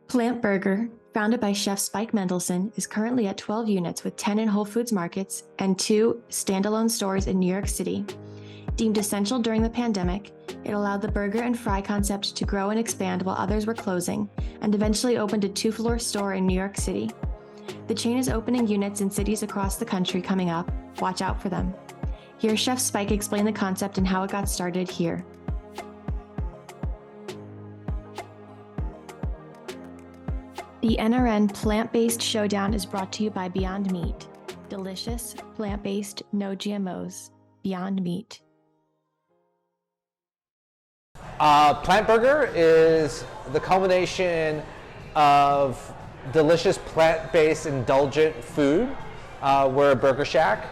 PLNT Burger, founded by chef Spike Mendelsohn, is currently at 12 units with 10 in Whole Foods markets and 2 standalone stores in New York City. Deemed essential during the pandemic, it allowed the burger and fry concept to grow and expand while others were closing, and eventually opened a 2-floor store in New York City. The chain is opening units in cities across the country coming up. Watch out for them. Here's Chef Spike explain the concept and how it got started here. The NRN Plant-Based Showdown is brought to you by Beyond Meat. Delicious, plant-based, no GMOs. Beyond Meat. Plant Burger is the culmination of delicious plant-based indulgent food. We're a burger shack.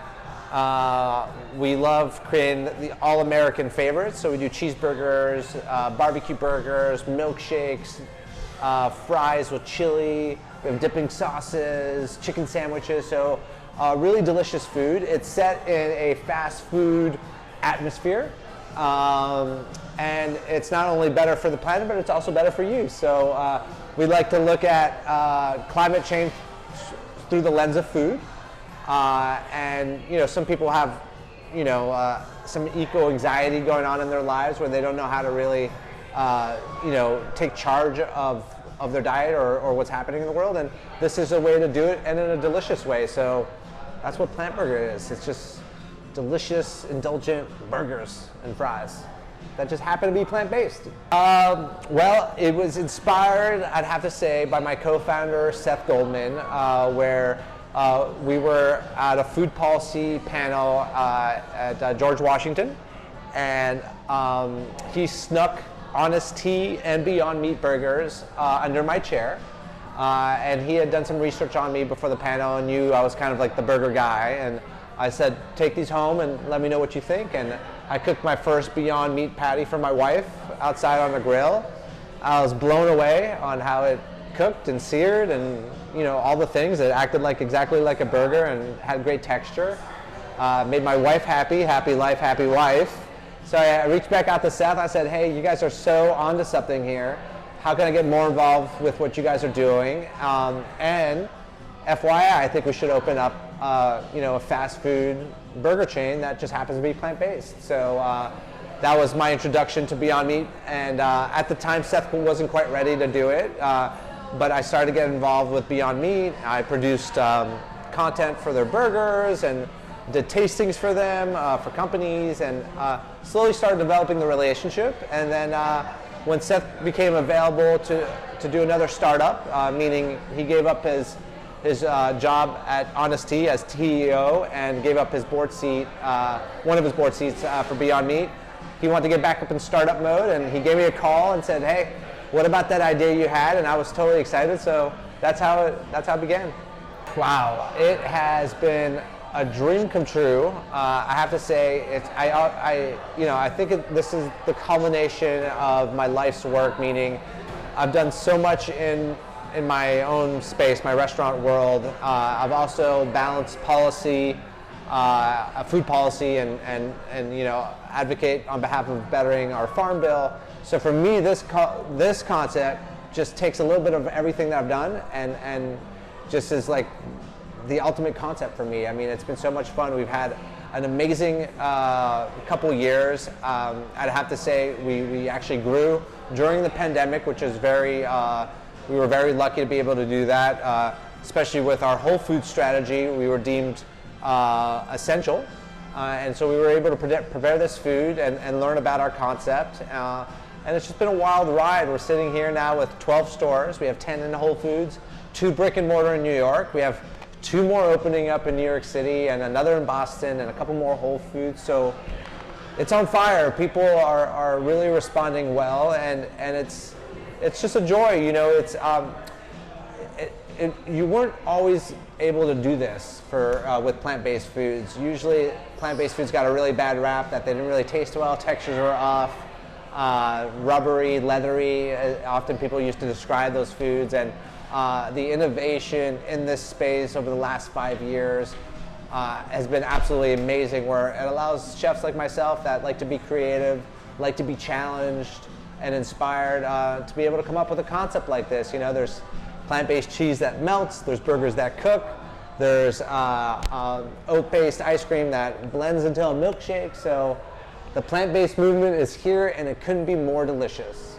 We love creating the all-American favorites. So we do cheeseburgers, barbecue burgers, milkshakes, fries with chili, we have dipping sauces, chicken sandwiches, so really delicious food. It's set in a fast food atmosphere, and it's not only better for the planet, but it's also better for you. So we like to look at climate change through the lens of food, and some people have some eco-anxiety going on in their lives where they don't know how to really take charge of their diet or what's happening in the world, and this is a way to do it, and in a delicious way. So that's what Plant Burger is. It's just delicious, indulgent burgers and fries that just happen to be plant-based. Well, it was inspired, I'd have to say, by my co-founder Seth Goldman, where we were at a food policy panel at George Washington, and he snuck Honest Tea and Beyond Meat burgers under my chair, and he had done some research on me before the panel and knew I was kind of like the burger guy, and I said, take these home and let me know what you think. And I cooked my first Beyond Meat patty for my wife outside on the grill. I was blown away on how it cooked and seared and all the things. It acted exactly like a burger and had great texture. Made my wife happy, happy life, happy wife. So I reached back out to Seth. I said, hey, you guys are so onto something here. How can I get more involved with what you guys are doing? And FYI, I think we should open up a fast food burger chain that just happens to be plant-based. So that was my introduction to Beyond Meat. And at the time, Seth wasn't quite ready to do it. But I started to get involved with Beyond Meat. I produced content for their burgers and did tastings for them, for companies, and slowly started developing the relationship. And then when Seth became available to do another startup, meaning he gave up his job at Honest Tea as CEO and gave up his board seat, one of his board seats for Beyond Meat, he wanted to get back up in startup mode, and he gave me a call and said, hey, what about that idea you had? And I was totally excited, so that's how it began. Wow, it has been a dream come true. I have to say, I think this is the culmination of my life's work. Meaning, I've done so much in my own space, my restaurant world. I've also balanced policy, food policy, and advocate on behalf of bettering our farm bill. So for me, this concept just takes a little bit of everything that I've done and just is like the ultimate concept for me. I mean, it's been so much fun. We've had an amazing couple years. I'd have to say we actually grew during the pandemic, which is we were very lucky to be able to do that, especially with our whole food strategy. We were deemed essential, and so we were able to prepare this food and learn about our concept. And it's just been a wild ride. We're sitting here now with 12 stores. We have 10 in Whole Foods, 2 brick and mortar in New York. We have 2 more opening up in New York City, and another in Boston, and a couple more Whole Foods. So it's on fire. People are really responding well, and it's just a joy. You weren't always able to do this with plant-based foods. Usually, plant-based foods got a really bad rap that they didn't really taste well. Textures were off, rubbery, leathery. Often people used to describe those foods, and the innovation in this space over the last 5 years has been absolutely amazing, where it allows chefs like myself that like to be creative, like to be challenged, and inspired to be able to come up with a concept like this. You know, there's plant-based cheese that melts, there's burgers that cook, there's oat-based ice cream that blends into a milkshake. So the plant-based movement is here, and it couldn't be more delicious.